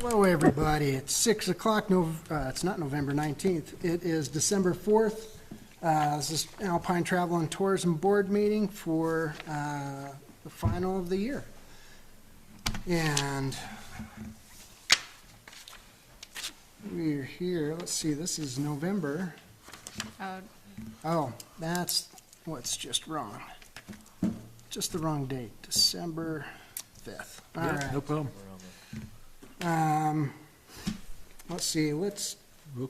Hello, everybody. It's 6 o'clock. It's not November 19th. It is December 4th. This is Alpine Travel and Tourism Board meeting for the final of the year. And we're here. Let's see. This is November. Oh, that's what's just wrong. Just the wrong date. December 5th. All right. No problem. Let's see, let's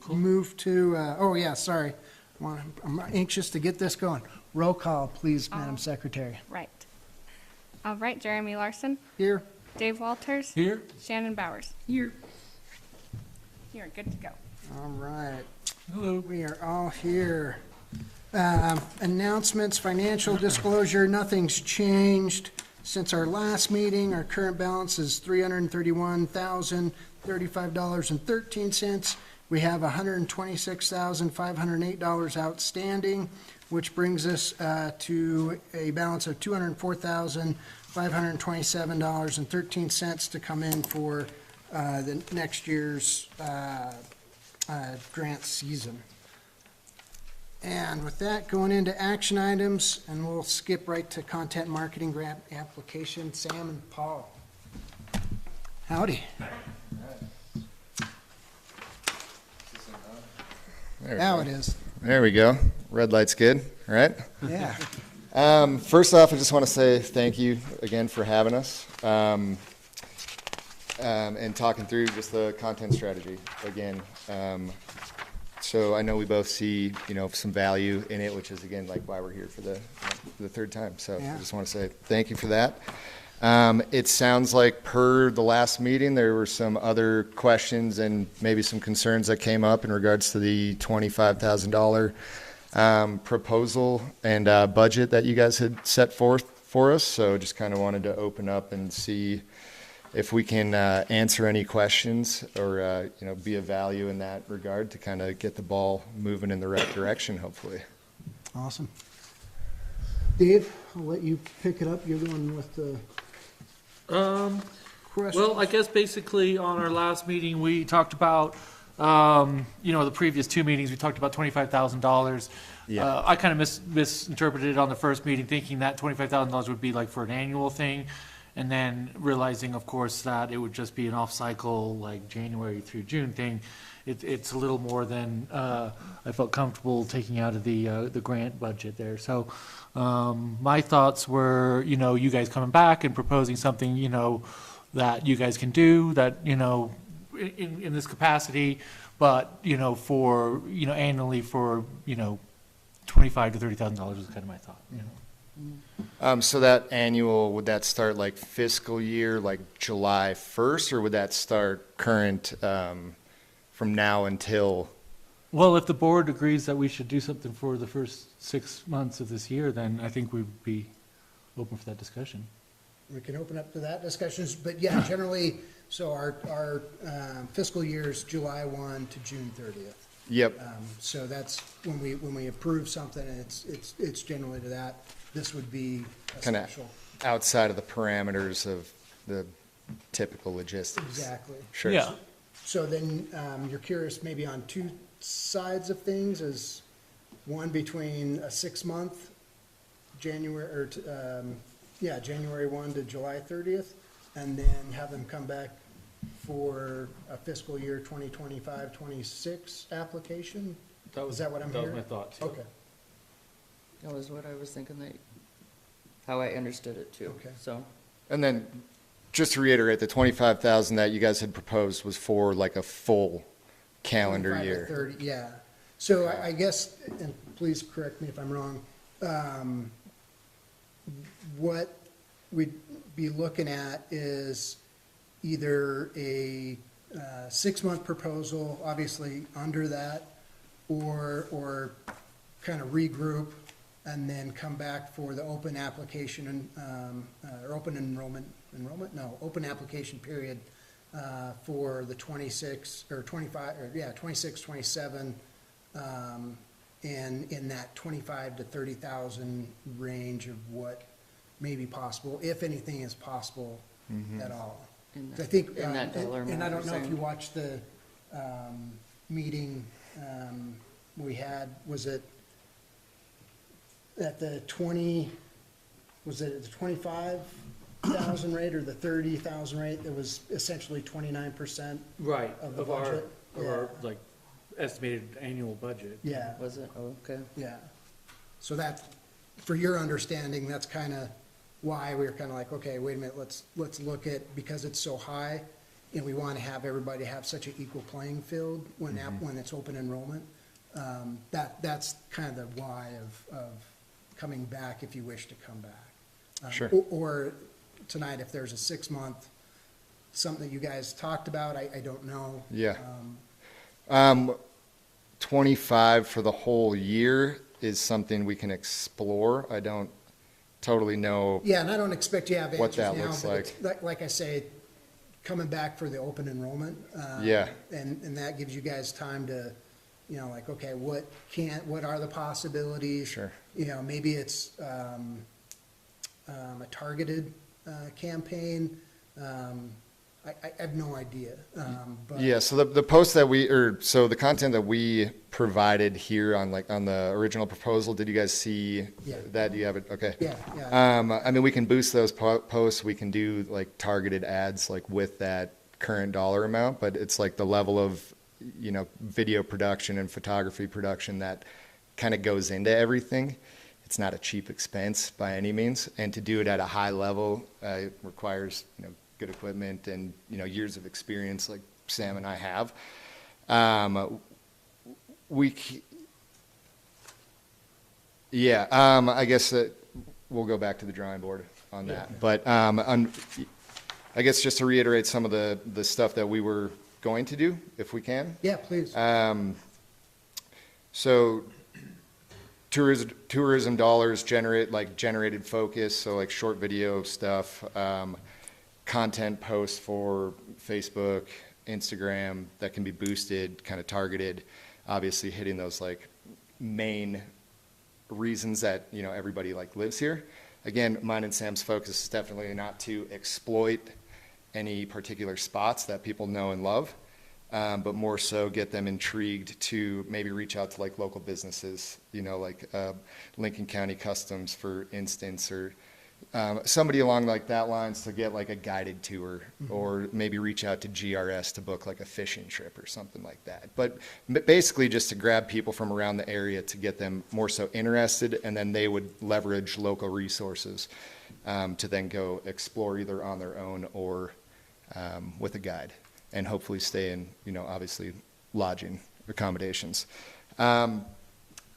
move to, oh yeah, sorry. I'm anxious to get this going. Roll call, please, Madam Secretary. Right. All right, Jeremy Larson, Here? Dave Walters, Here? Shannon Bowers. Here. You're good to go. All right. Hello. We are all here. Announcements, financial disclosure, nothing's changed since our last meeting. Our current balance is $331,035.13. We have $126,508 outstanding, which brings us to a balance of $204,527.13 to come in for the next year's grant season. And with that, going into action items, and we'll skip right to content marketing grant application. Sam and Paul. Howdy. Now it is. There we go. Red light's good, all right? Yeah. First off, I just want to say thank you again for having us and talking through just the content strategy again. So I know we both see, some value in it, which is, again, like why we're here for the third time. So Yeah. I just want to say thank you for that. It sounds like per the last meeting, there were some other questions and maybe some concerns that came up in regards to the $25,000 proposal and budget that you guys had set forth for us. So just kind of wanted to open up and see if we can answer any questions or, be of value in that regard to kind of get the ball moving in the right direction, hopefully. Awesome. Dave, I'll let you pick it up. You're the one with the question. Well, I guess basically on our last meeting, we talked about, the previous two meetings, we talked about $25,000. Yeah. I kind of misinterpreted it on the first meeting, thinking that $25,000 would be like for an annual thing. And then realizing, of course, that it would just be an off-cycle, like January through June thing. It's a little more than I felt comfortable taking out of the grant budget there. So my thoughts were, you guys coming back and proposing something, that you guys can do that, in this capacity, but for annually for $25,000 to $30,000 is kind of my thought. So that annual, would that start like fiscal year, like July 1st, or would that start current from now until? Well, if the board agrees that we should do something for the first 6 months of this year, then I think we'd be open for that discussion. We can open up to that discussions, but yeah, generally, so our fiscal year is July 1 to June 30th. Yep. So that's when we approve something, and it's generally to that. This would be a Kind special. of outside of the parameters of the typical logistics. Exactly. Sure. Yeah. So then you're curious maybe on two sides of things, is one between a 6-month January January 1 to July 30th, and then have them come back for a fiscal year 2025-26 application? Is that what I'm hearing? That was my thought, too. Okay. That was what I was thinking, how I understood it too. Okay. So, And then, just to reiterate, the $25,000 that you guys had proposed was for like a full calendar 25 to year. 30, yeah. So I guess, and please correct me if I'm wrong, what we'd be looking at is either a 6-month proposal, obviously under that, or kind of regroup and then come back for the open application and, or open open application period for the 26 or 25, or yeah, 26, 27, and in that 25 to 30,000 range of what may be possible, if anything is possible at all. in I that, think, in that dollar amount. and I don't you're know if you saying? watched the meeting we had, was it at the 20, was it at the 25,000 rate or the 30,000 rate? That was essentially 29%. Right, Of the of our, budget? of our, Yeah. like, estimated annual budget. Yeah, Was it? Oh, okay. yeah. So that, for your understanding, that's kind of why we were kind of like, okay, wait a minute, let's look at, because it's so high, and we want to have everybody have such an equal playing field when, when it's open enrollment. That's kind of the why of coming back if you wish to come back. Sure. Or tonight, if there's a 6-month, something that you guys talked about, I don't know. Yeah. 25 for the whole year is something we can explore. I don't totally know. Yeah, and I don't expect you to have What answers that now, looks but it's, like I say, coming back for the open enrollment. Yeah. And that gives you guys time to, you know, like, okay, what are the possibilities? Sure. You know, maybe it's a targeted campaign. I have no idea. But Yeah, so the post that so the content that we provided here on the original proposal, did you guys see Yeah. that? Do you have it? Okay. Yeah, yeah. I mean, we can boost those posts. We can do like targeted ads like with that current dollar amount, but it's like the level of, you know, video production and photography production that kind of goes into everything. It's not a cheap expense by any means, and to do it at a high level it requires, you know, good equipment and, you know, years of experience like Sam and I have. I guess we'll go back to the drawing board on that. But I guess just to reiterate some of the stuff that we were going to do, if we can. Yeah, please. So tourism dollars generated focus, so like short video stuff, content posts for Facebook, Instagram that can be boosted, kind of targeted, obviously hitting those like main reasons that, you know, everybody like lives here. Again, mine and Sam's focus is definitely not to exploit any particular spots that people know and love, but more so get them intrigued to maybe reach out to like local businesses, you know, like Lincoln County Customs, for instance, or somebody along like that lines to get like a guided tour, or maybe reach out to GRS to book like a fishing trip or something like that. But basically just to grab people from around the area to get them more so interested, and then they would leverage local resources to then go explore either on their own or with a guide, and hopefully stay in, you know, obviously lodging accommodations.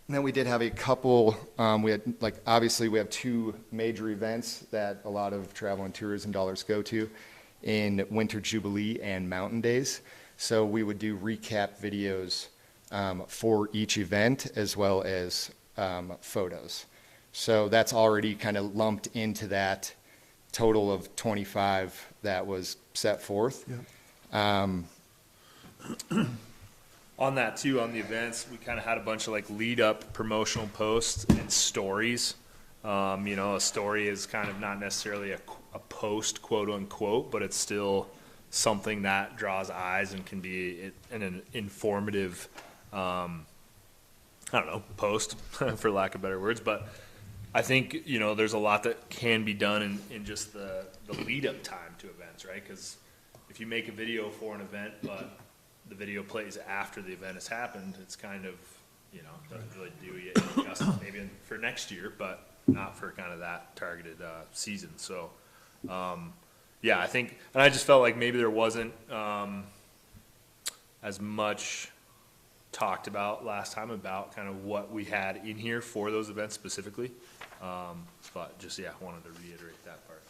And then we did have a couple, we had like, obviously we have 2 major events that a lot of travel and tourism dollars go to in Winter Jubilee and Mountain Days. So we would do recap videos for each event, as well as photos. So that's already kind of lumped into that total of 25 that was set forth. Yeah. On that too, on the events, we kind of had a bunch of like lead up promotional posts and stories. You know, a story is kind of not necessarily a post, quote unquote, but it's still something that draws eyes and can be an informative, I don't know, post for lack of better words. But I think, you know, there's a lot that can be done in just the lead up time to events, right? Because if you make a video for an event, but the video plays after the event has happened, it's kind of, you know, doesn't really do you any justice maybe for next year, but not for kind of that targeted season. So, yeah, I think, and I just felt like maybe there wasn't as much talked about last time about kind of what we had in here for those events specifically. But just, yeah, wanted to reiterate that part.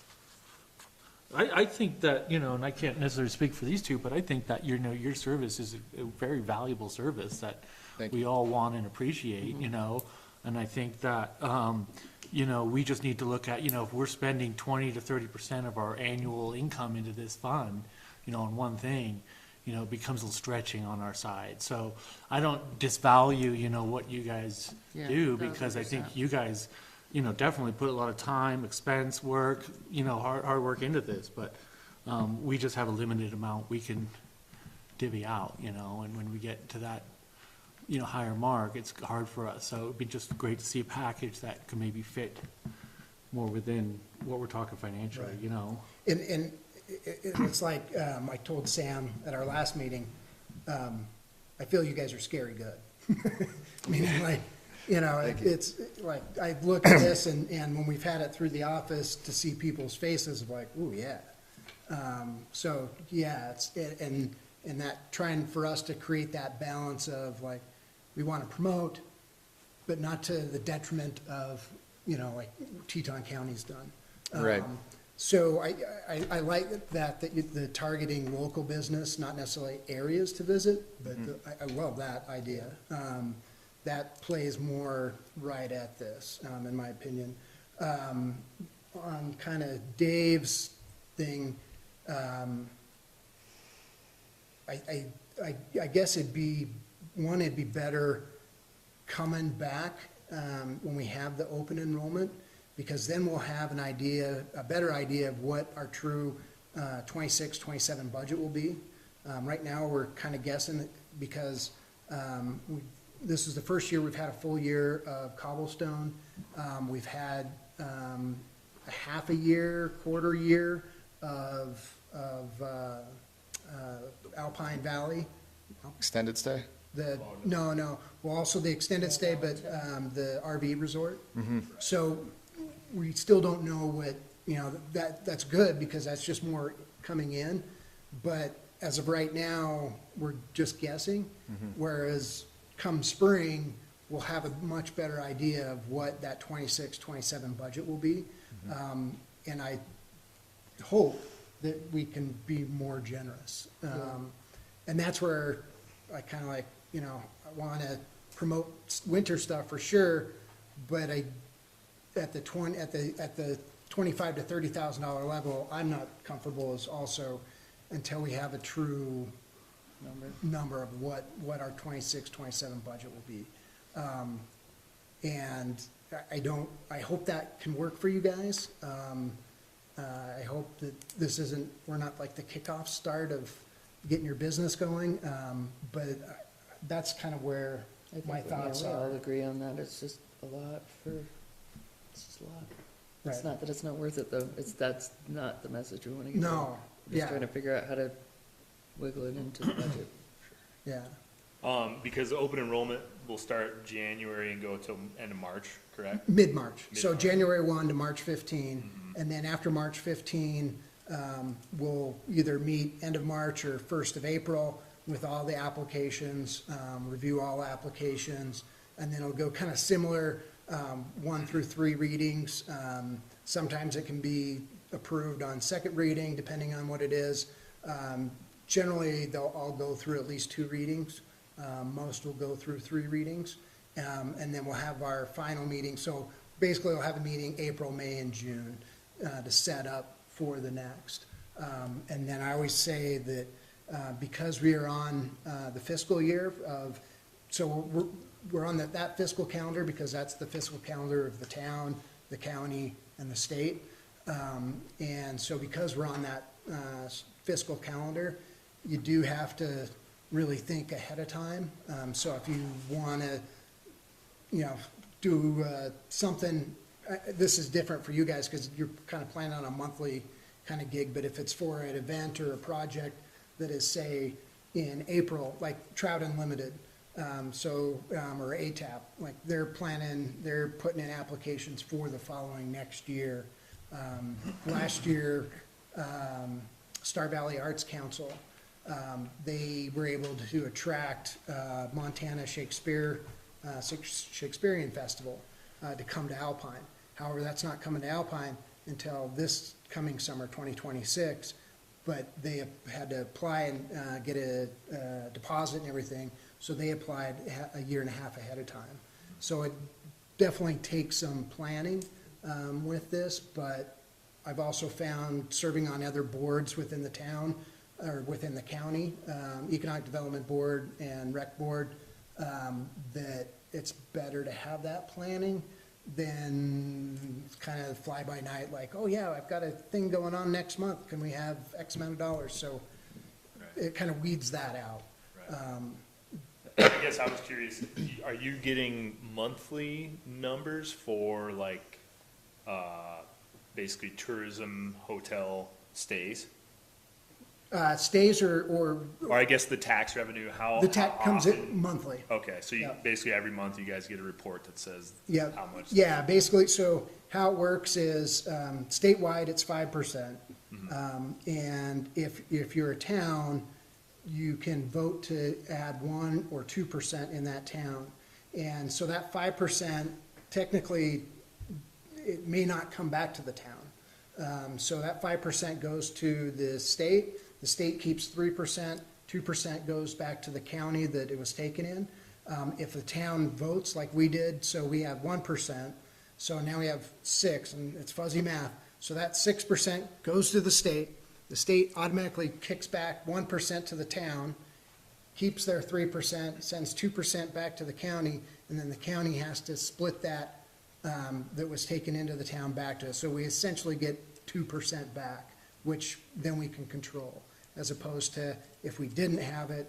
I think that, you know, and I can't necessarily speak for these two, but I think that, you know, your service is a very valuable service that Thank we you. all want and appreciate, you know, and I think that, you know, we just need to look at, you know, if we're spending 20 to 30% of our annual income into this fund, you know, on one thing, you know, it becomes a little stretching on our side. So I don't disvalue, you know, what you guys Yeah, do, because I 1000%. think you guys, you know, definitely put a lot of time, expense, work, you know, hard work into this. But We just have a limited amount we can divvy out, you know, and when we get to that, you know, higher mark, it's hard for us. So it'd be just great to see a package that could maybe fit more within what we're talking financially, Right. you know? And it's like, I told Sam at our last meeting, I feel you guys are scary good. Meaning like, you know, it's like, I look at this and when we've had it through the office to see people's faces of like, ooh, yeah. So, yeah, and that trying for us to create that balance of like, we want to promote, but not to the detriment of, you know, like Teton County's done. Right. So I like that the targeting local business, not necessarily areas to visit, but I love that idea. That plays more right at this, in my opinion. On kind of Dave's thing, I guess it'd be better coming back when we have the open enrollment, because then we'll have a better idea of what our true 26, 27 budget will be. Right now, we're kind of guessing because this is the first year we've had a full year of cobblestone. We've had a half a year, quarter year of Alpine Valley. Extended stay? No, well, also the extended stay, but the RV resort. So we still don't know what, you know, that's good because that's just more coming in. But as of right now, we're just guessing. Whereas come spring, we'll have a much better idea of what that 26, 27 budget will be. And I hope that we can be more generous. And that's where I kind of like, you know, I want to promote winter stuff for sure, but at the 25 to $30,000 level, I'm not comfortable as also until we have a true number of what our 26, 27 budget will be. And I hope that can work for you guys. I hope that we're not like the kickoff start of getting your business going, but that's kind of where I think my thoughts we all are. agree on that. It's just a lot it's just a lot. It's Right. not that it's not worth it, though. That's not the message we want to get. No, Just yeah, trying to figure out how to wiggle it into the budget. yeah, Because the open enrollment will start January and go till end of March, correct? mid-March. So Mid-March. January 1 to March 15, and then after March 15, we'll either meet end of March or 1st of April with all the applications, review all applications, and then it'll go kind of similar, 1 through 3 readings. Sometimes it can be approved on second reading, depending on what it is. Generally, they'll all go through at least 2 readings. Most will go through 3 readings. And then we'll have our final meeting. So basically, we'll have a meeting April, May, and June to set up for the next. And then I always say that because we are on the fiscal year of, so we're on that fiscal calendar because that's the fiscal calendar of the town, the county, and the state. And so because we're on that fiscal calendar, you do have to really think ahead of time. So if you want to, you know, do something, this is different for you guys because you're kind of planning on a monthly kind of gig, but if it's for an event or a project that is, say, in April, like Trout Unlimited, or ATAP, like they're putting in applications for the following next year. Last year, Star Valley Arts Council, they were able to attract Montana Shakespearean Festival to come to Alpine. However, that's not coming to Alpine until this coming summer, 2026, but they had to apply and get a deposit and everything, so they applied a year and a half ahead of time. So it definitely takes some planning with this, but I've also found serving on other boards within the town, or within the county, Economic Development Board and Rec Board, that it's better to have that planning then it's kind of fly by night, like, oh yeah, I've got a thing going on next month, can we have X amount of dollars? So it kind of weeds that out. I guess I was curious, are you getting monthly numbers for like, basically tourism, hotel stays? Stays or Or I guess the tax revenue, how the tax how comes often? in monthly. Okay, so you, Yeah. basically every month you guys get a report that says Yeah, how much. yeah, basically, so how it works is, statewide, it's 5%. And if you're a town, you can vote to add 1 or 2% in that town. And so that 5%, technically, it may not come back to the town. So that 5% goes to the state keeps 3%, 2% goes back to the county that it was taken in. If the town votes like we did, so we have 1%, so now we have 6, and it's fuzzy math. So that 6% goes to the state automatically kicks back 1% to the town, keeps their 3%, sends 2% back to the county, and then the county has to split that, that was taken into the town back to us. So we essentially get 2% back, which then we can control, as opposed to if we didn't have it,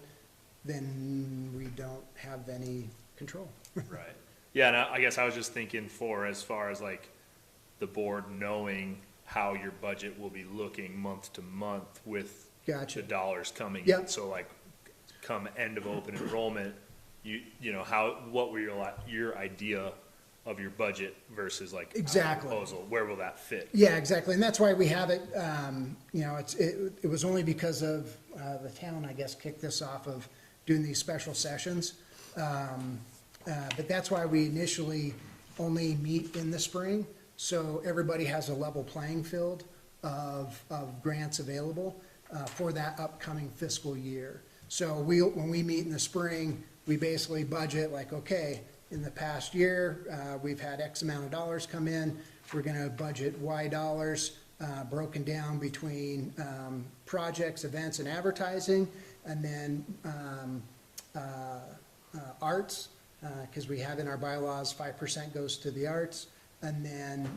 then we don't have any control. Right. Yeah, and I guess I was just thinking for as far as like the board knowing how your budget will be looking month to month with Gotcha. the dollars coming in. Yep. So like come end of open enrollment, you know, what were your idea of your budget versus like our Exactly. proposal? Where will that fit? Yeah, exactly, and that's why we have it, you know, it was only because of, the town, I guess, kicked this off of doing these special sessions. But that's why we initially only meet in the spring, so everybody has a level playing field of grants available, for that upcoming fiscal year. So when we meet in the spring, we basically budget like, okay, in the past year, we've had X amount of dollars come in, we're gonna budget Y dollars, broken down between, projects, events, and advertising, and then, arts, because we have in our bylaws, 5% goes to the arts, and then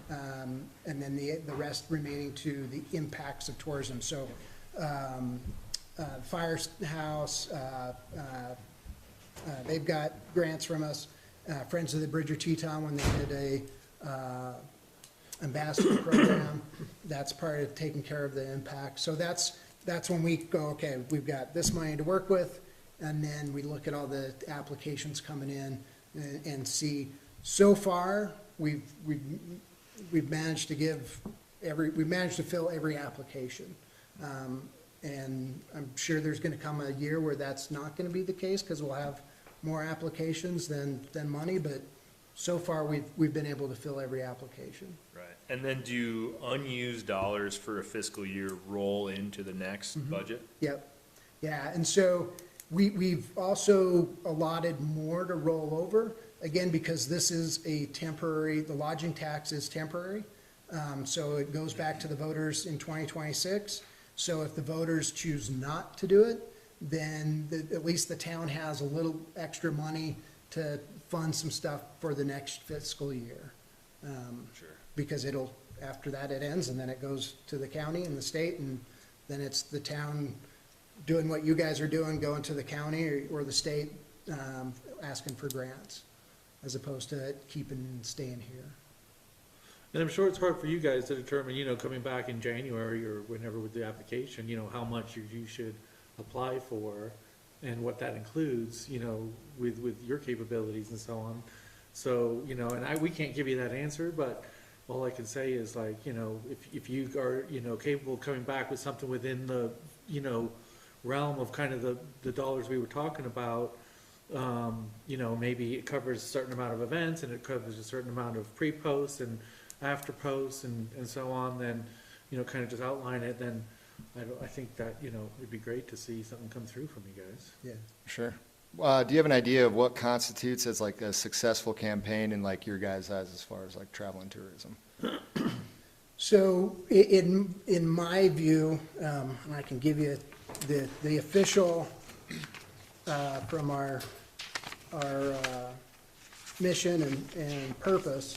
the rest remaining to the impacts of tourism. So, Firehouse, they've got grants from us. Friends of the Bridger Teton, when they did a ambassador program, that's part of taking care of the impact. So that's when we go, okay, we've got this money to work with, and then we look at all the applications coming in and see. So far, we've managed to fill every application. And I'm sure there's gonna come a year where that's not gonna be the case, because we'll have more applications than money, but so far, we've been able to fill every application. Right. And then do unused dollars for a fiscal year roll into the next budget? Yep, yeah, and so we've also allotted more to roll over, again, because this is a temporary, the lodging tax is temporary. So it goes back to the voters in 2026. So if the voters choose not to do it, then at least the town has a little extra money to fund some stuff for the next fiscal year. Sure. Because after that it ends, and then it goes to the county and the state, and then it's the town doing what you guys are doing, going to the county or the state, asking for grants, as opposed to staying here. And I'm sure it's hard for you guys to determine, you know, coming back in January or whenever with the application, you know, how much you should apply for and what that includes, you know, with your capabilities and so on. So, you know, and we can't give you that answer, but all I can say is like, you know, if you are, you know, capable of coming back with something within the, you know, realm of kind of the dollars we were talking about, you know, maybe it covers a certain amount of events and it covers a certain amount of pre-posts and after posts and so on, then, you know, kind of just outline it, then I think that, you know, it'd be great to see something come through from you guys. Yeah. Sure. Do you have an idea of what constitutes as like a successful campaign in like your guys' eyes as far as like travel and tourism? So in my view, and I can give you the official, from our mission and purpose,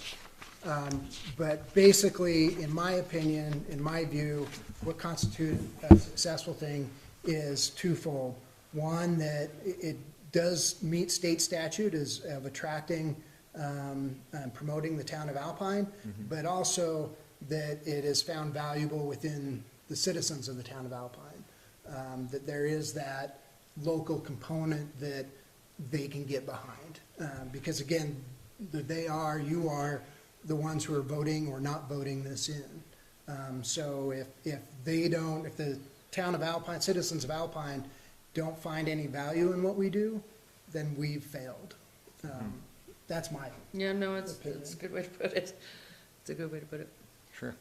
But basically, in my opinion, in my view, what constitutes a successful thing is twofold. One, that it does meet state statute of attracting and promoting the town of Alpine, but also that it is found valuable within the citizens of the town of Alpine. That there is that local component that they can get behind. Because again, you are the ones who are voting or not voting this in. So if the town of Alpine, citizens of Alpine don't find any value in what we do, then we've failed. That's my, Yeah, no, it's a good way to put it. It's a good way to put it. Sure.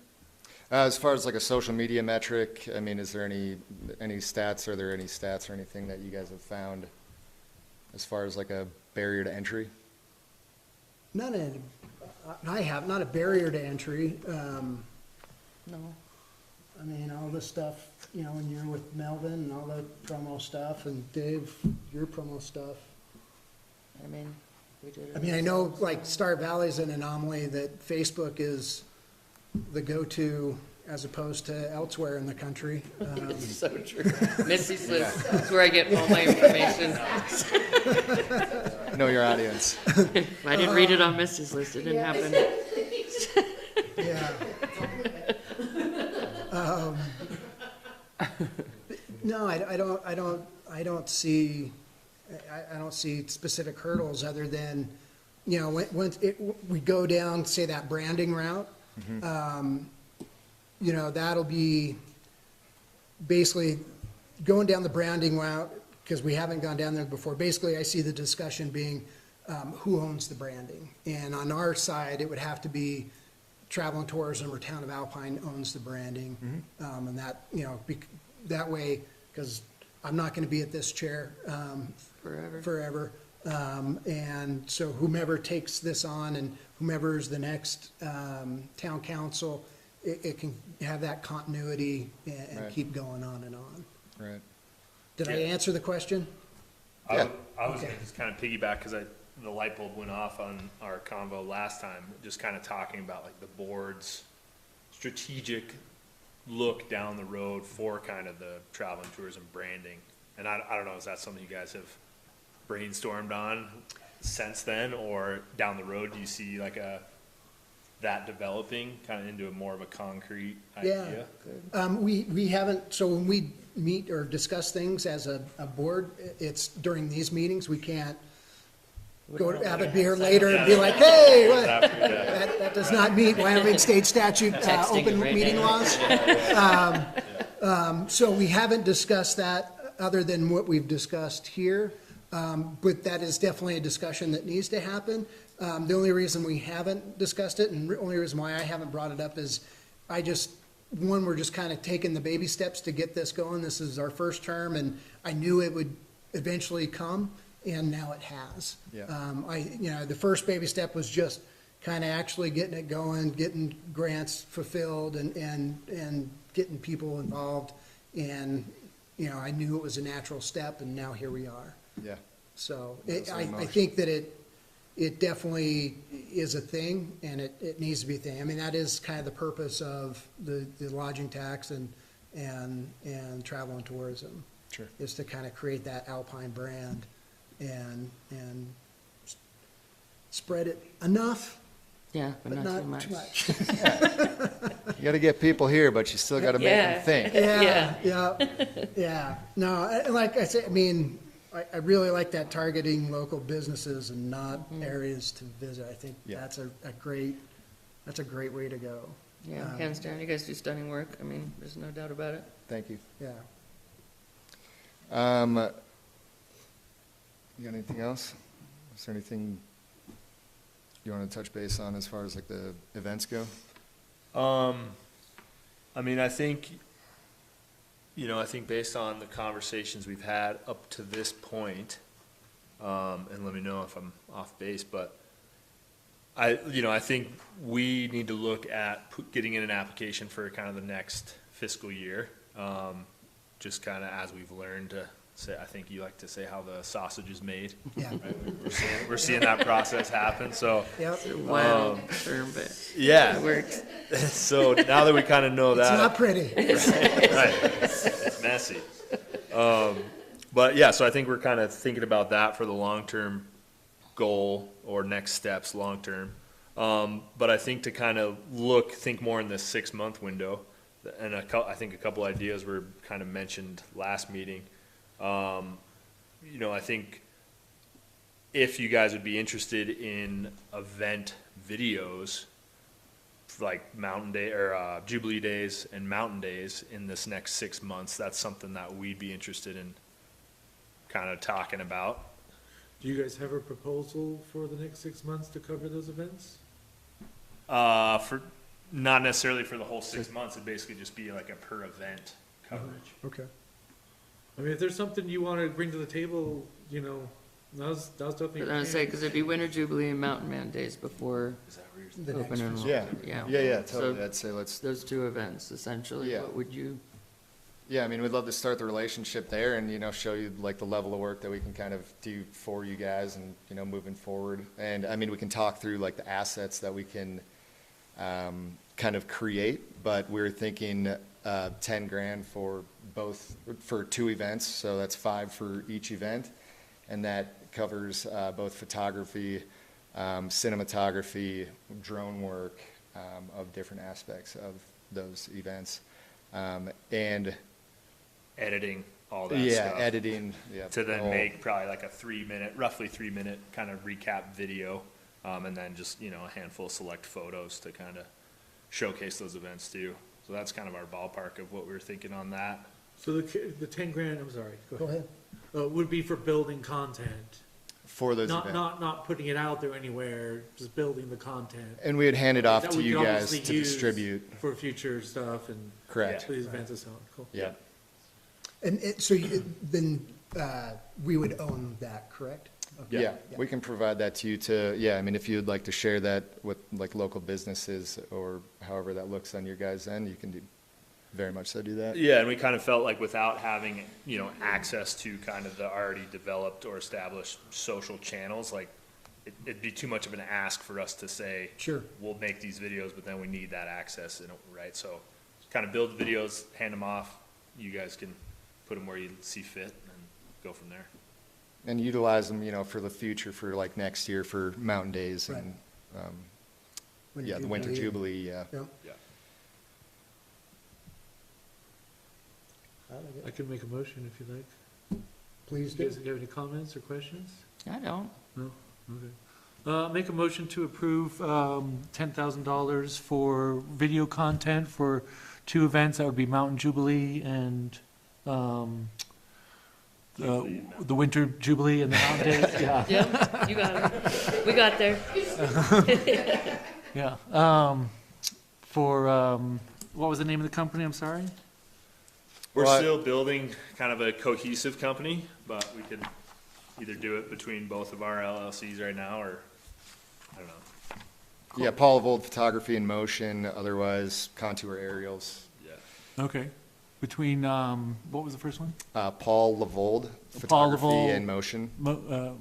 As far as like a social media metric, I mean, is there any stats, are there any stats or anything that you guys have found as far as like a barrier to entry? not a barrier to entry. No. I mean, all this stuff, when you're with Melvin and all the promo stuff, and Dave, your promo stuff. I mean, we did it. I mean, I know like Star Valley's an anomaly that Facebook is the go-to as opposed to elsewhere in the country. It's so true. Missy's List, that's where I get all my information. Know your audience. If I didn't read it on Missy's List, it didn't happen. Yeah. No, I don't see specific hurdles other than, we go down, say, that branding route. That'll be basically going down the branding route, because we haven't gone down there before. Basically, I see the discussion being, who owns the branding? And on our side, it would have to be Travel and Tourism or Town of Alpine owns the branding. And that, that way, because I'm not gonna be at this chair, forever. And so whomever takes this on and whomever is the next, town council, it can have that continuity and Right. keep going on and on. Right. Did I Yeah. answer the question? Yeah. I was Okay. gonna just kind of piggyback, because the light bulb went off on our convo last time, just kind of talking about like the board's strategic look down the road for kind of the travel and tourism branding. And I don't know, is that something you guys have brainstormed on since then, or down the road, do you see like that developing kind of into a more of a concrete idea? We haven't, so when we meet or discuss things as a board, it's during these meetings, we can't go to have a beer later and be like, hey, what? That does not meet Wyoming State Statute, Texting open right meeting now. laws. So we haven't discussed that other than what we've discussed here. But that is definitely a discussion that needs to happen. The only reason we haven't discussed it, and the only reason why I haven't brought it up is we're just kind of taking the baby steps to get this going. This is our first term, and I knew it would eventually come, and now it has. Yeah. The first baby step was just kind of actually getting it going, getting grants fulfilled, and getting people involved. And, I knew it was a natural step, and now here we are. Yeah. So That's I emotion. think that it definitely is a thing, and it needs to be a thing. I mean, that is kind of the purpose of the lodging tax and travel and tourism. Sure. Is to kind of create that Alpine brand and spread it enough, Yeah, but but not too much. You gotta get people here, but you still gotta make Yeah. them think. Yeah. No, like I said, I mean, I really like that targeting local businesses and not areas to visit. I think Yeah. that's a great way to go. Yeah, hands down, you guys do stunning work. I mean, there's no doubt about it. Thank you. Yeah. You got anything else? Is there anything you wanna touch base on as far as like the events go? I mean, I think based on the conversations we've had up to this point, and let me know if I'm off base, but I think we need to look at getting in an application for kind of the next fiscal year. Just kind of as we've learned to say, I think you like to say how the sausage is made. Yeah. We're seeing that process happen, so, Yep. Wild term, but yeah. it works. So now that we kind of know It's that. not pretty. Right, it's messy. But yeah, so I think we're kind of thinking about that for the long-term goal or next steps, long-term. But I think to kind of think more in this 6-month window, and I think a couple ideas were kind of mentioned last meeting. You know, I think if you guys would be interested in event videos, like Mountain Day or Jubilee Days and Mountain Days in this next 6 months, that's something that we'd be interested in kind of talking about. Do you guys have a proposal for the next 6 months to cover those events? For not necessarily for the whole 6 months, it'd basically just be like a per event coverage. Okay. I mean, if there's something you want to bring to the table, you know, now's definitely. I was gonna say, because it'd be Winter Jubilee and Mountain Man days before Is that where you're The next open fiscal- enrollment. Yeah, Yeah. yeah, totally. So I'd say let's, those two events, essentially, Yeah. what would you? yeah, I mean, we'd love to start the relationship there and, show you like the level of work that we can kind of do for you guys and, moving forward. And I mean, we can talk through like the assets that we can, kind of create, but we're thinking, 10 grand for for 2 events. So that's 5 for each event. And that covers, both photography, cinematography, drone work, of different aspects of those events. And editing, all that yeah, stuff. editing, yeah. To then all- make probably like a roughly 3-minute kind of recap video, and then just, a handful of select photos to kind of showcase those events too. So that's kind of our ballpark of what we were thinking on that. So the 10 grand, I'm sorry, Go go ahead. ahead. Would be for building content, for those not, events. not putting it out there anywhere, just building the content. And we would hand it off That to we you could guys obviously to use distribute. For future stuff and Correct. for these events and so on, cool. Yeah. And so then we would own that, correct? Okay. Yeah, we can provide that to you I mean, if you'd like to share that with like local businesses or however that looks on your guys' end, you can very much so do that. Yeah, and we kind of felt like without having, access to kind of the already developed or established social channels, like it'd be too much of an ask for us to say, Sure. we'll make these videos, but then we need that access, right? So kind of build the videos, hand them off. You guys can put them where you see fit and go from there. And utilize them, for the future, for like next year, for Mountain Days Right. and, Winter yeah, the Winter Jubilee, yeah. Yep. Yeah. I like it. I can make a motion if you like. Please You do. guys have any comments or questions? I don't. No? Okay. Make a motion to approve, $10,000 for video content for 2 events. That would be Mountain Jubilee and, the Winter Jubilee and the Mountain Days, yeah. Yep, you got it. We got there. Yeah, for, what was the name of the company, I'm sorry? We're Well, still building kind of a cohesive company, but we could either do it between both of our LLCs right now, or, I don't know. Yeah, Paul of Old Photography in Motion, otherwise Contour Aerials. Yeah. Okay, between, what was the first one? Paul Lavold, Paul Photography Lavold. in Motion.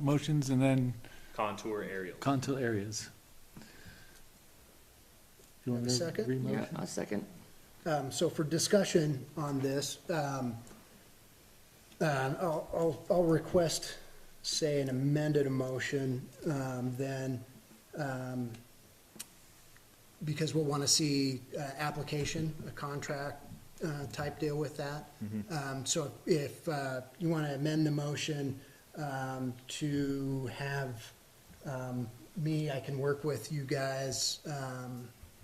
Motions and then Contour aerials. contour areas. Do you want Have a to second? Yeah, re-motion? a second. So for discussion on this, I'll request, say, an amended motion, then, because we'll want to see application, a contract type deal with that. So if you want to amend the motion to have me, I can work with you guys.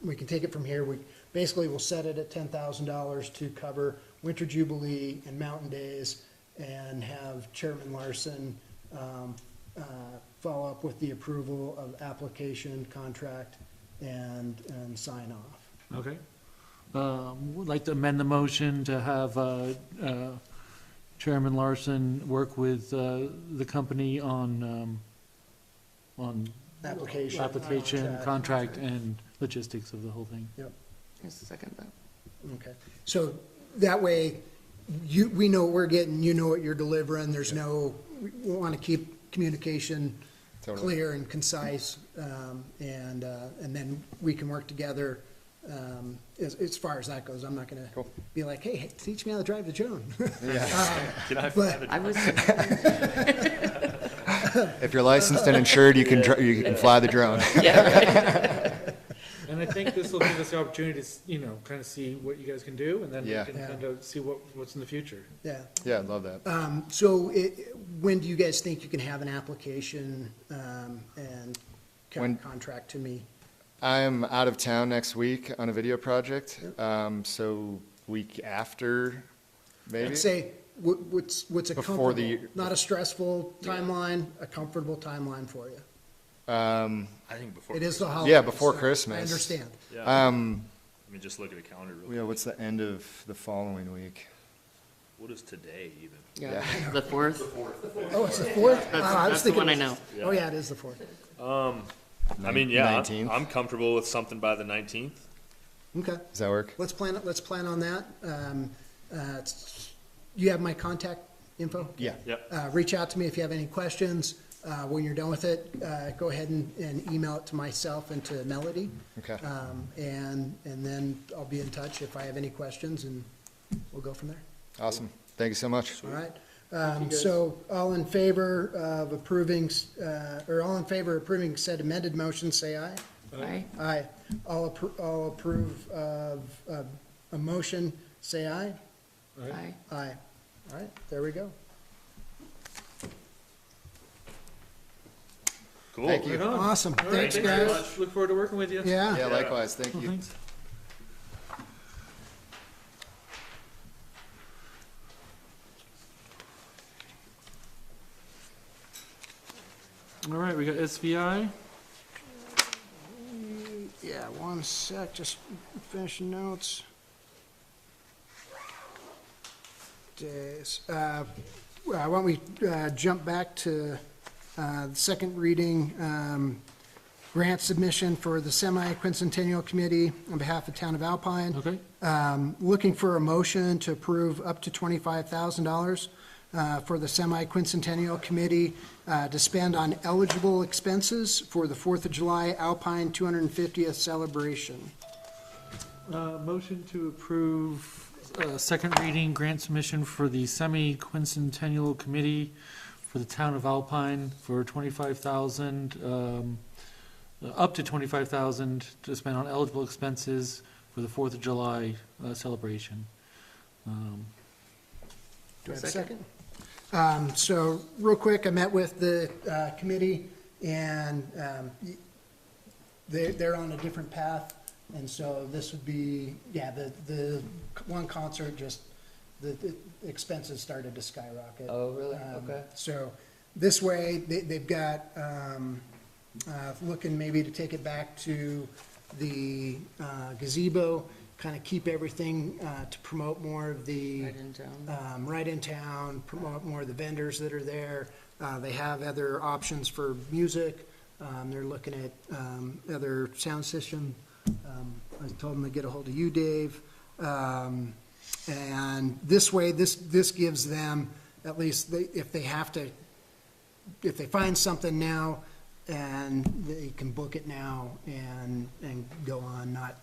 We can take it from here. Basically, we'll set it at $10,000 to cover Winter Jubilee and Mountain Days, and have Chairman Larson follow up with the approval of application, contract, and sign off. Okay. Would like to amend the motion to have Chairman Larson work with the company on Application, contract, and logistics of the whole thing. Yep. Yes, second that. Okay, so that way, we know what we're getting, you know what you're delivering, there's no, we want to keep communication Totally. clear and concise, and then we can work together, as far as that goes. I'm not gonna Cool. be like, hey, teach me how to drive the drone. Can I But- have a I was, If you're licensed and insured, you can, you can fly the drone. And I think this will give us the opportunity to, kind of see what you guys can do, and then we Yeah. can Yeah. kind of see what's in the future. Yeah. Yeah, I'd love that. So when do you guys think you can have an application, and When- contract to me? I'm out of town next week on a video project, so week after, maybe? Say, what's a Before comfortable, the- not a stressful timeline, a comfortable timeline for you? I think before. It is the Christmas. holiday. Yeah, before so Christmas. I understand. Yeah, Um, let me just look at the calendar real yeah, quick. what's the end of the following week? What is today even? yeah, the 4th. Oh, it's the fourth? That's, I was that's the thinking one I it was- know. Oh, yeah, it is the fourth. I mean, yeah, 19th. I'm comfortable with something by the 19th. Okay, Does that work? let's plan on that. You have my contact info? Yeah. Yep. Reach out to me if you have any questions. When you're done with it, go ahead and email it to myself and to Melody. Okay. And then I'll be in touch if I have any questions, and we'll go from there. Awesome. Thank you so much. All right? So all in favor of approving, or all in favor of approving said amended motion, say aye. Aye. Aye. All approve of a motion, say aye. Aye. Aye. All right, there we go. Cool. Thank you. Right on. Awesome. All right, Thanks, very guys. much. Look forward to working with you. Yeah. Yeah, likewise. Thank Well, you. thanks. All right, we got SVI. Yeah, one sec, just finishing notes. Days. Why don't we jump back to the second reading, grant submission for the semi-quincentennial committee on behalf of Town of Alpine. Okay. Looking for a motion to approve up to $25,000 for the semi-quincentennial committee to spend on eligible expenses for the 4th of July Alpine 250th celebration. Motion to approve second reading grant submission for the semi-quincentennial committee for the town of Alpine for 25,000, up to 25,000 to spend on eligible expenses for the 4th of July celebration. Do I have a second? So, real quick, I met with the committee, and they're on a different path, and so this would be, yeah, the one concert, just the expenses started to skyrocket. Oh, really? Um, Okay. So, this way, they've got, looking maybe to take it back to the gazebo, kind of keep everything to promote more of the. Right in town. Right in town, promote more of the vendors that are there. They have other options for music. They're looking at other sound system. I told them to get a hold of you, Dave. And this way, this gives them, at least if they find something now, and they can book it now and go on, not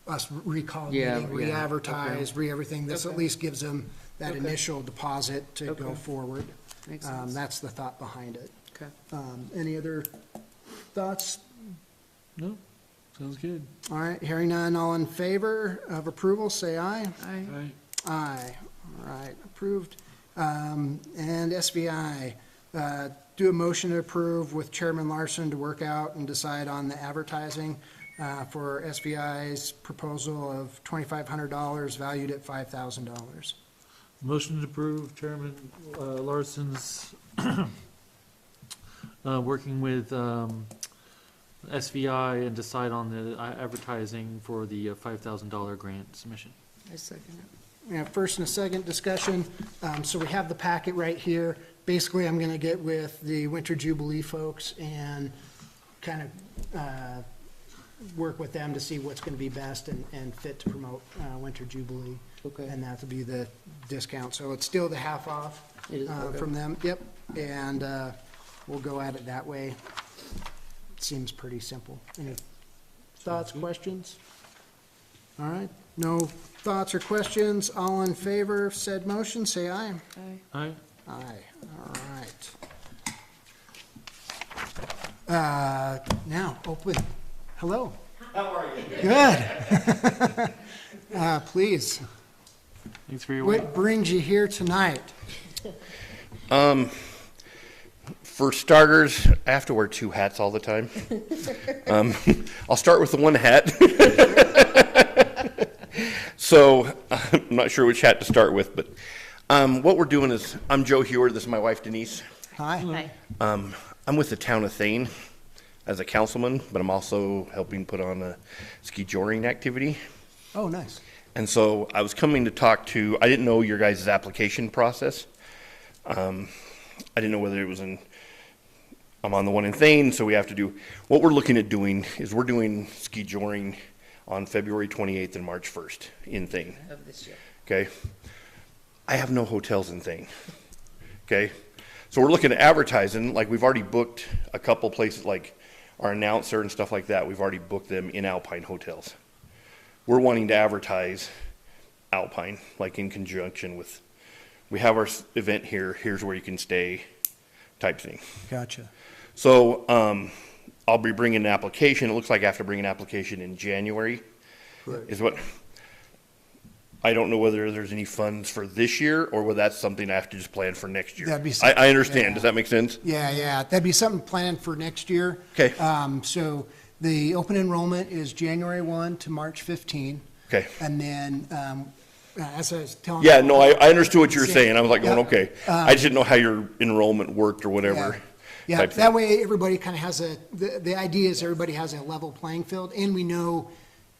us recall Yeah, meeting, yeah, re-advertise, okay. re-everything. This at Okay. least gives them that Okay. initial deposit to go Okay. forward. Makes sense. That's the thought behind it. Okay. Any other thoughts? No, sounds good. All right, hearing none, all in favor of approval, say aye. Aye. All right. Aye, all right, approved. And SVI, do a motion to approve with Chairman Larson to work out and decide on the advertising for SVI's proposal of $2,500 valued at $5,000. Motion to approve Chairman Larson's working with SVI and decide on the advertising for the $5,000 grant submission. I second it. We have first and a second discussion. So we have the packet right here. Basically, I'm going to get with the Winter Jubilee folks and kind of work with them to see what's gonna be best and fit to promote, Winter Jubilee. Okay. And that'll be the discount, so it's still the half off, It is, okay. from them, yep, and, we'll go at it that way. Seems pretty simple. Any thoughts, questions? All right, no thoughts or questions, all in favor of said motion, say aye. Aye. Aye, all right. Now, open, hello. How are you? Good. Please, Thanks for your work. what brings you here tonight? For starters, I have to wear two hats all the time. I'll start with the one hat. So I'm not sure which hat to start with, but what we're doing is, I'm Joe Hewer, this is my wife Denise. Hi. I'm with the town of Thane as a councilman, but I'm also helping put on a ski joring activity. Oh, nice. And so I was coming to talk to, I didn't know your guys' application process. I didn't know whether it was I'm on the one in Thane, so we have to do, what we're looking at doing is we're doing ski joring on February 28th and March 1st in Thane. Of this year. Okay? I have no hotels in Thane. Okay? So we're looking at advertising, like we've already booked a couple places, like our announcer and stuff like that, we've already booked them in Alpine hotels. We're wanting to advertise Alpine, like in conjunction with, we have our event here, here's where you can stay, type thing. Gotcha. So, I'll be bringing an application, it looks like I have to bring an application in January, is what, I don't know whether there's any funds for this year, or whether that's something I have to just plan for next year. That'd be I understand, yeah. does that make sense? Yeah, that'd be something planned for next year. Okay. So the open enrollment is January 1 to March 15. Okay. And then, as I was telling. Yeah, no, I understood what you were saying, I was like, going, Yeah. okay, I just didn't know how your enrollment worked or whatever. Yeah, type thing. that way everybody kind of has the idea is everybody has a level playing field, and we know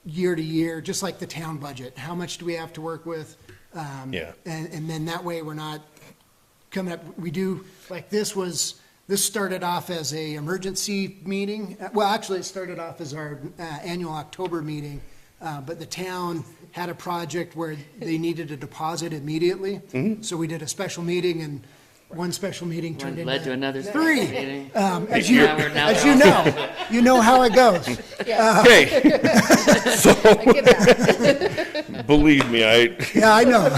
year to year, just like the town budget, how much do we have to work with? Yeah. And then that way we're not coming up, we do, like this started off as a emergency meeting. Well, actually, it started off as our annual October meeting, but the town had a project where they needed a deposit immediately. Mm-hmm. So we did a special meeting, and one special meeting turned One led to into another. three. Meeting. As Now we're- now as we're you all- know, you know how it goes. Okay, believe me, Yeah, I know.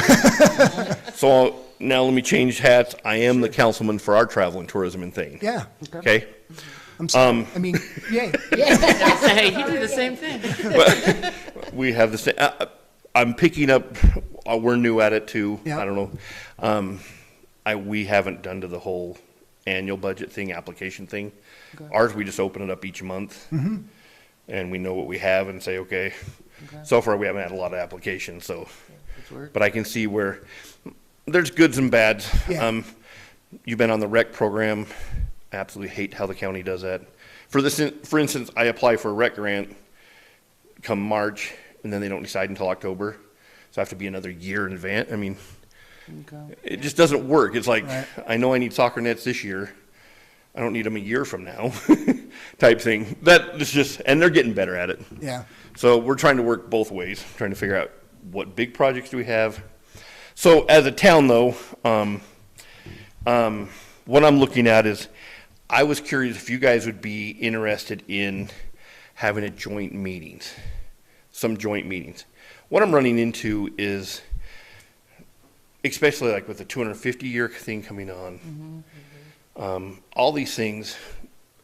so now let me change hats, I am the councilman for our travel and tourism and thing. Yeah. Okay? I'm sorry. I mean, yay. Hey, you do the same thing. We have the same, I'm picking up, we're new at it too, Yeah. I don't know. We haven't done to the whole annual budget thing, application thing. Ours, we just open it up each month. And we know what we have and say, okay. So far, we haven't had a lot of applications, so, It's work. but I can see where, there's goods and bads. Yeah. You've been on the rec program, absolutely hate how the county does that. For instance, I apply for a rec grant come March, and then they don't decide until October. So I have to be another year in advance. I mean, Okay. it just doesn't work. It's like, Right. I know I need soccer nets this year. I don't need them a year from now, type thing. That is just, and they're getting better at it. Yeah. So we're trying to work both ways, trying to figure out what big projects do we have. So as a town though, what I'm looking at is, I was curious if you guys would be interested in having a joint meetings, some joint meetings. What I'm running into is, especially like with the 250-year thing coming on, all these things,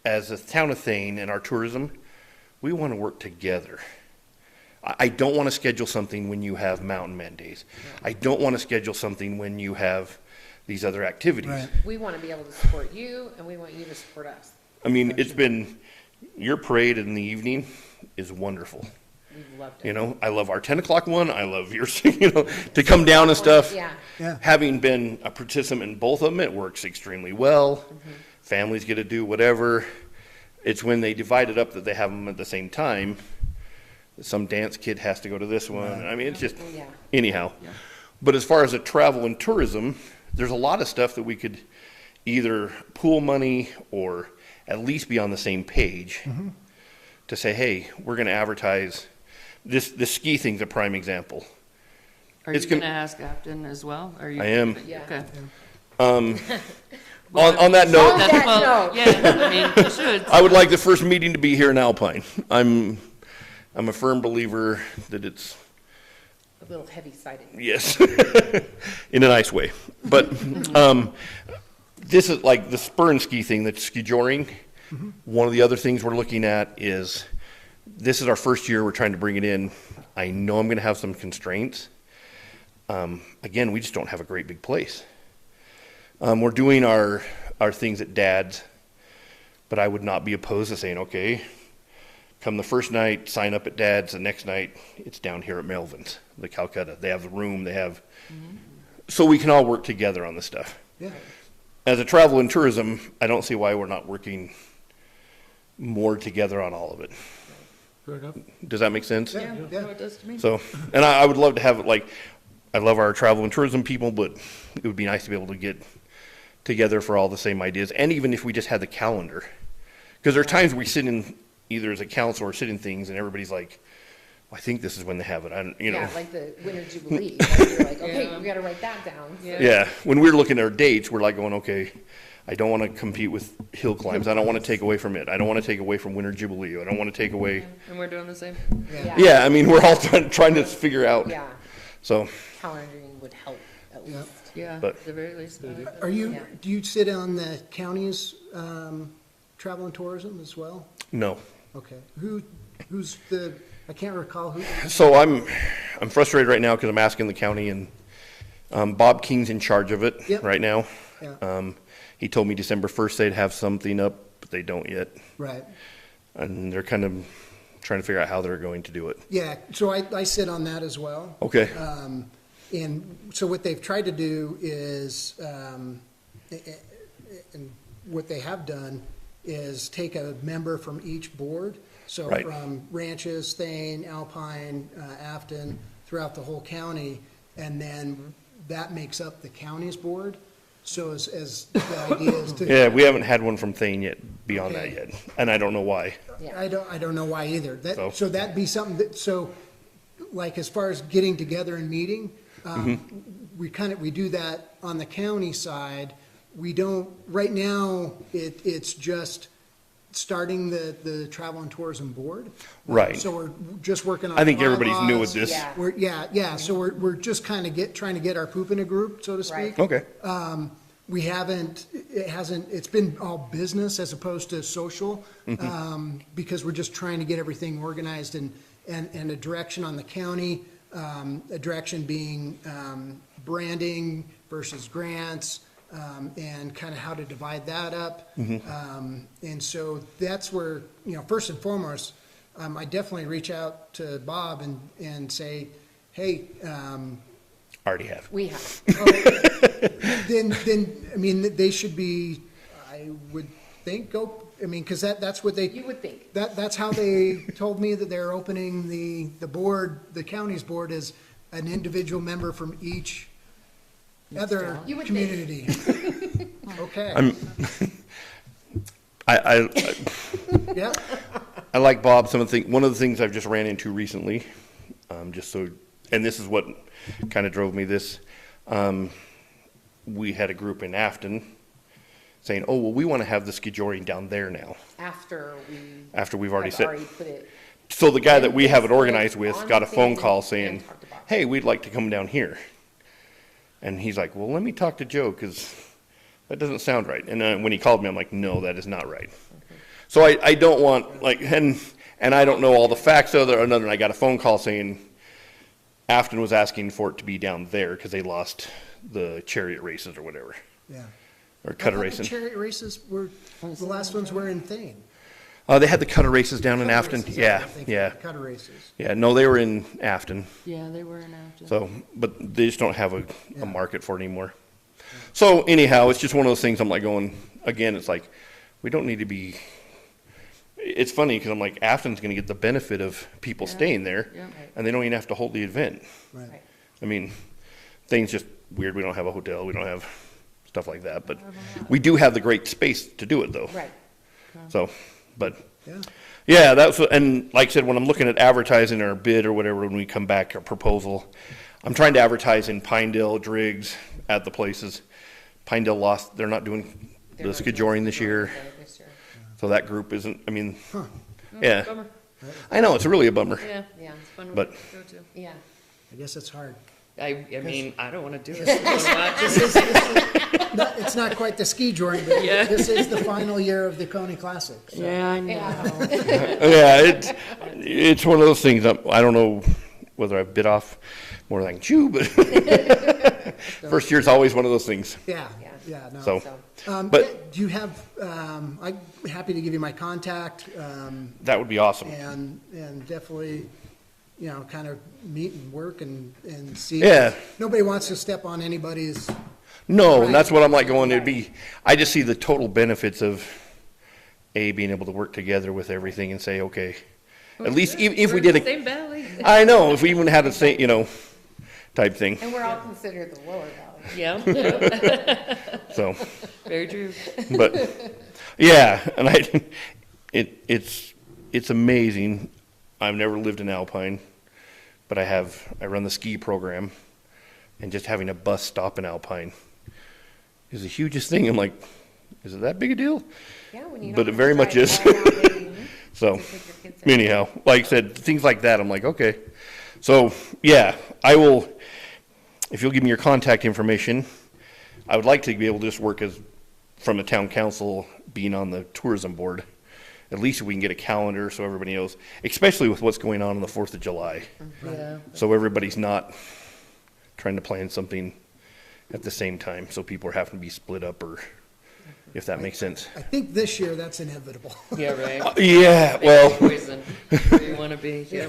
as a town of Thane and our tourism, we want to work together. I don't want to schedule something when you have Mountain Man Days. I don't want to schedule something when you have these other activities. Right. We want to be able to support you, and we want you to support us. I mean, it's been, your parade in the evening is wonderful. We've loved it. You know, I love our 10 o'clock one. I love yours, you know, to come down and stuff. Yeah. Yeah. Having been a participant in both of them, it works extremely well. Families get to do whatever. It's when they divide it up that they have them at the same time. Some dance kid has to go to this one. I mean, it's just, Yeah. anyhow. But as far as the travel and tourism, there's a lot of stuff that we could either pool money or at least be on the same page to say, hey, we're gonna advertise, this ski thing's a prime example. Are It's you gon- gonna ask Afton as well? Are you? I am. Yeah. Okay. On that note, that Well, note. yeah, I mean, you should. I would like the first meeting to be here in Alpine. I'm a firm believer that it's, A little heavy-sided. yes, in a nice way. But this is like the spur and ski thing, the ski joring. One of the other things we're looking at is, this is our first year, we're trying to bring it in. I know I'm going to have some constraints. Again, we just don't have a great big place. We're doing our things at Dad's, but I would not be opposed to saying, okay, come the first night, sign up at Dad's, the next night, it's down here at Melvin's, the Calcutta. They have the room, they have, so we can all work together on this stuff. Yeah. As a travel and tourism, I don't see why we're not working more together on all of it. Fair enough. Does that make sense? Yeah, Yeah. no, it does to me. So, and I would love to have it, like, I love our travel and tourism people, but it would be nice to be able to get together for all the same ideas, and even if we just had the calendar. Because there are times we sit in, either as a council or sit in things, and everybody's like, well, I think this is when they have it, I don't, you know. Yeah, like the Winter Jubilee. Like, you're like, okay, Yeah. we gotta write that down. Yeah. Yeah, when we're looking at our dates, we're like going, okay, I don't want to compete with hill climbs, I don't want to take away from it, I don't want to take away from Winter Jubilee, I don't want to take away, And we're doing the same. yeah, I mean, we're all trying to figure out, Yeah, so, calendaring would help at Yeah. least. Yeah, But- at the very least. Are you, Yeah. do you sit on the county's travel and tourism as well? no. Okay. Who's the, I can't recall who, So I'm frustrated right now because I'm asking the county, and Bob King's in charge of it Yep. right now. yeah, He told me December 1st they'd have something up, but they don't yet. right. And they're kind of trying to figure out how they're going to do it. Yeah, so I sit on that as well. Okay. And so what they've tried to do is, and what they have done is take a member from each board. So Right. from Ranches, Thane, Alpine, Afton, throughout the whole county, and then that makes up the county's board. So as the idea is to. Yeah, we haven't had one from Thane yet, beyond that Okay. yet, and I don't know why. Yeah. I don't know why either. So- So that'd be something that, so, like, as far as getting together and meeting, we do that on the county side. We don't, right now, it's just starting the travel and tourism board. Right. So we're just working on. I think everybody's new bylaws. with this. Yeah. Yeah, so we're just kind of trying to get our poop in a group, so to Right. speak. Okay. We haven't, it's been all business as opposed to social, because we're just trying to get everything organized and a direction on the county, a direction being branding versus grants, and kind of how to divide that up. And so that's where, first and foremost, I definitely reach out to Bob and say, hey, Already have. We have. then, I mean, they should be, I would think, because that's what You would think. that's how they told me that they're opening the board, the county's board, is an individual member from each other You would community. Okay, I yeah, I like Bob. One of the things I've just ran into recently, just so, and this is what kind of drove me this. We had a group in Afton saying, "Oh, well, we want to have the skijoring down there now." After We've already have said. already put it. So the guy that we have it organized with On got a the phone thing call and saying, talked about it. "Hey, we'd like to come down here." And he's like, "Well, let me talk to Joe because that doesn't sound right." And when he called me, I'm like, "No, that is not right." So I don't want and I don't know all the facts other than I got a phone call saying Afton was asking for it to be down there because they lost the chariot races or whatever, yeah. or I cutter thought the racing. chariot races were, the last ones were in Thane. They had the cutter races down in Cutter Afton. races, Yeah, I think, yeah, Cutter races. yeah. No, they were in Afton. Yeah, they were in Afton. So, but they just don't have a Yeah. market for it anymore. So anyhow, it's just one of those things I'm like going, again, it's like, we don't need to be, it's funny because I'm like, Afton's going to get the benefit of people staying there Yeah. and they don't even have to hold the event. Right. Right. I mean, things just weird. We don't have a hotel. We don't have stuff like that, but we do have the great space to do it though. Right. So, but Yeah, Yeah, that's, and like I said, when I'm looking at advertising our bid or whatever, when we come back, our proposal, I'm trying to advertise in Pinedale, Driggs, at the places. Pinedale lost, they're not doing They're the not skijoring doing this year, this year. so that group isn't, I mean, Oh, yeah. bummer. I know, it's really a bummer. Yeah, Yeah, it's fun to But- go to. yeah. I guess it's hard. I mean, I don't wanna do it. It's not quite the ski journey, but Yeah. this is the final year of the Coney Classic. So. Yeah, I know. Yeah. Yeah, it's one of those things, I don't know whether I've bit off more than I can chew, but first year's always one of those things, Yeah, Yeah. yeah, no. so. Yeah, But- do you have, I'm happy to give you my contact, That would be awesome. and definitely, you know, kind of meet and work and see. Yeah. Nobody wants to step on anybody's, No, and that's what I'm like going, I just see the total benefits of, being able to work together with everything and say, okay, at least if we did Same valley. I know, if we even had a same, type thing, And we're all considered the lower valley. Yeah, so, very true. but, yeah, and it's amazing. I've never lived in Alpine, but I run the ski program, and just having a bus stop in Alpine is the hugest thing. I'm like, is it that big a deal? Yeah, when you But don't it have very to much drive is. all that way So, to pick your kids up. anyhow, like I said, things like that, I'm like, okay. So, yeah, I will, if you'll give me your contact information, I would like to be able to just work from the town council, being on the tourism board. At least we can get a calendar so everybody knows, especially with what's going on the 4th of July. Yeah. So everybody's not trying to plan something at the same time, so people are having to be split up, or if that makes sense. I think this year that's inevitable. Yeah, right. Yeah, well, Poison, where you wanna be, yeah.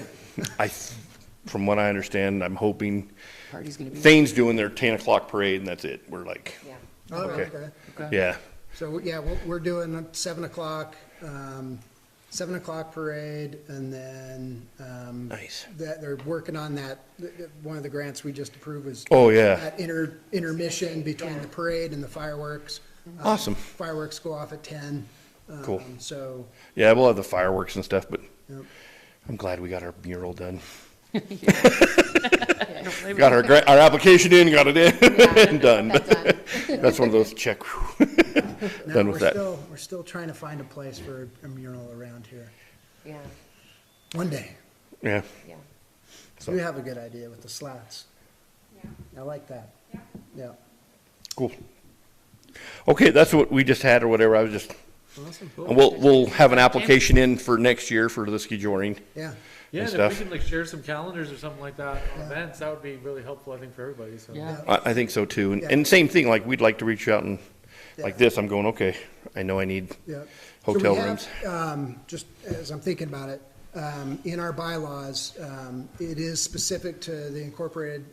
from what I understand, I'm hoping Party's gonna be. Thane's doing their 10 o'clock parade, and that's it. We're like, Yeah. Oh, Okay. okay. yeah, So, yeah, we're doing a 7 o'clock, 7 o'clock parade, and then, nice. that, they're working on that, one of the grants we just approved was Oh, yeah, that intermission between the parade and the fireworks. awesome. Fireworks go off at 10. Cool. So, Yeah, we'll have the fireworks and stuff, but Yep. I'm glad we got our mural done. I don't blame Got you. our application in, got it in, Yeah, and done. got that done. That's one of those check, now done with that. we're still trying to find a place for a mural around here. Yeah, One day. Yeah, yeah. So- You have a good idea with the slats. I like that. Yeah. cool. Okay, that's what we just had or whatever. I was just, Awesome. and we'll have an application in for next year for the ski joring. Yeah. Yeah, And and if we stuff. can like share some calendars or something like that on events, that would be really helpful, I think, for everybody, so. Yeah. I think so too. Yeah. And same thing, like, we'd like to reach out and, Yeah. like this, I'm going, okay, I know I need Yeah. hotel So we rooms. have, just as I'm thinking about it, in our bylaws, it is specific to the incorporated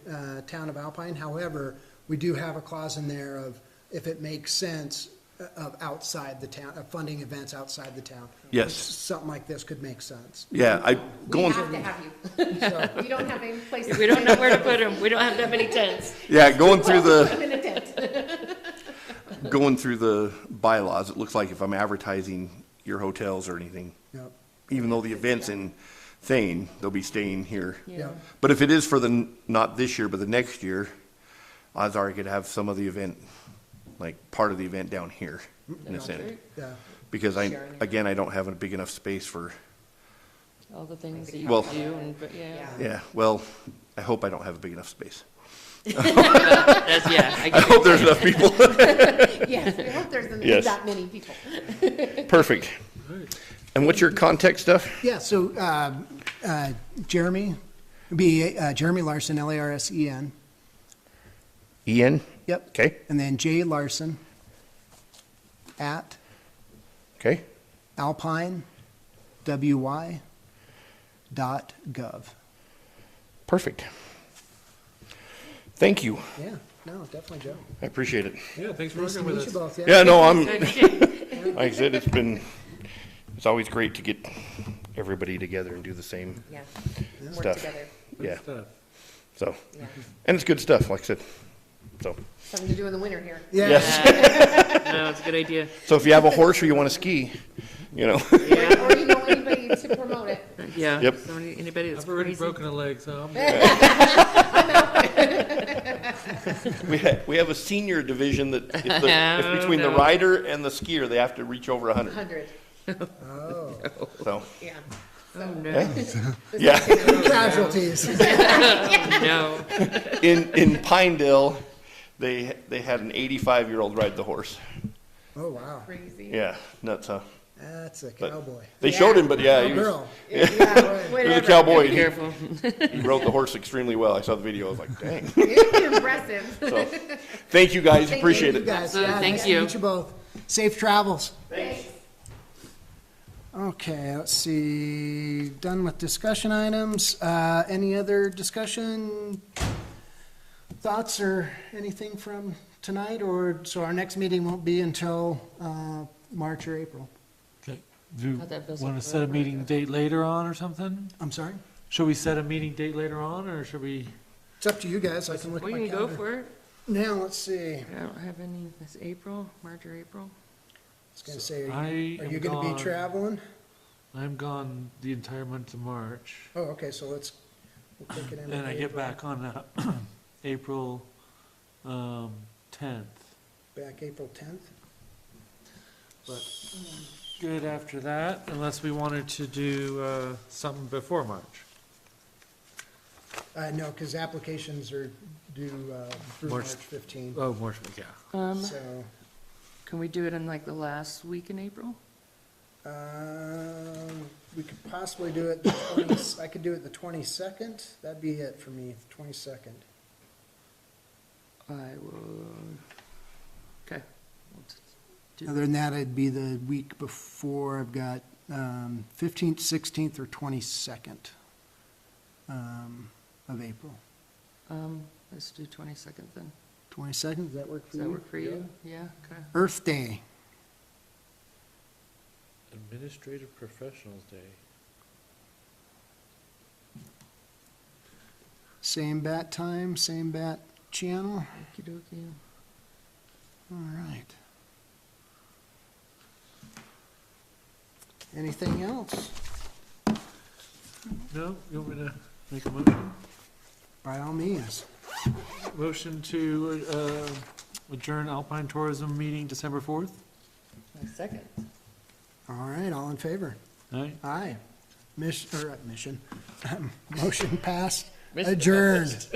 town of Alpine. However, we do have a clause in there of if it makes sense of outside the town, of funding events outside the town. Yes. Something like this could make sense. Yeah, We going, have to have you. You don't have any place. We don't know where to put them, we don't have that many tents. yeah, going through Put 'em in a tent. going through the bylaws, it looks like if I'm advertising your hotels or anything, Yep. even though the event's in Thane, they'll be staying here. Yep. But if it is for not this year, but the next year, odds are I could have some of the event, like part of the event down here in a sense. Yeah. Because Sharing it. again, I don't have a big enough space for, All the things that you Well- can do, and, but, yeah. yeah, well, I hope I don't have a big enough space. That's, yeah, I I get it. hope there's enough people. Yes, we hope there's Yes. that many people. Perfect. And what's your contact stuff? Yeah, so Jeremy, it'd be Jeremy Larson, Larsen. Ian? Yep. Okay, And then J Larson at okay. alpinewy.gov. Perfect. Thank you. Yeah, no, definitely, Joe. I appreciate it. Yeah, thanks for Nice to working with meet you us. both, Yeah, no, I'm, Good shit. like I said, it's always great to get everybody together and do the same Yeah, work stuff. together. Yeah, Stuff. so, Yeah. and it's good stuff, like I said. So, Something to do in the winter here. Yeah. yes. No, it's a good idea. So if you have a horse or you want to ski, you know. Yeah, Or you know anybody to promote it. yeah. Yep. Anybody that's I've already crazy. broken a leg, so I'm We have a senior division that if between the no. rider and the skier, they have to reach over 100. 100, Oh, So, yeah. Oh, no. yeah. casualties. No. In Pinedale, they had an 85-year-old ride the horse. Oh, wow. Crazy. Yeah, nuts, huh? That's a But- cowboy. They showed him, but yeah, Oh, he was, girl. Yeah, he was a whatever. cowboy. Be He, careful. he rode the horse extremely well. I saw the video. I was like, dang. Impressive. So, thank you guys. Thank Appreciate You it. guys, Absolutely. yeah, Thank nice to you. meet you both. Safe travels. Thanks. Okay, let's see, done with discussion items. Any other discussion thoughts or anything from tonight? Or, so our next meeting won't be until March or April? Okay. Do you Thought that was want a to set a meeting date later on or something? I'm sorry? Should we set a meeting date later on, or should we? It's up to you guys, I can look at We my can go calendar. for it. Now, let's see, I don't have any, it's April, March or April. I was gonna say, I are you am gonna gone. be traveling? I'm gone the entire month of March, Oh, okay, so we'll take it in. and I get back on April 10th. Back April 10th? But good after that, unless we wanted to do something before March. No, because applications are due through March- March 15th, Oh, March, yeah. so. Can we do it in like the last week in April? We could possibly do it the 20, I could do it the 22nd, that'd be it for me, 22nd. I will, okay. We'll just do- Other than that, it'd be the week before, I've got 15th, 16th, or 22nd of April. Let's do 22nd then. 22nd, does that work for Does you? that work for you? Yeah, okay. Earth Day, Administrative Professionals Day. same bat time, same bat channel, Okey dokey. all right. Anything else? No, you want me to make a motion? By all means. Motion to adjourn Alpine Tourism meeting December 4th? My second. All right, all in favor? All right. Aye. Mission, motion passed, Mission adjourned.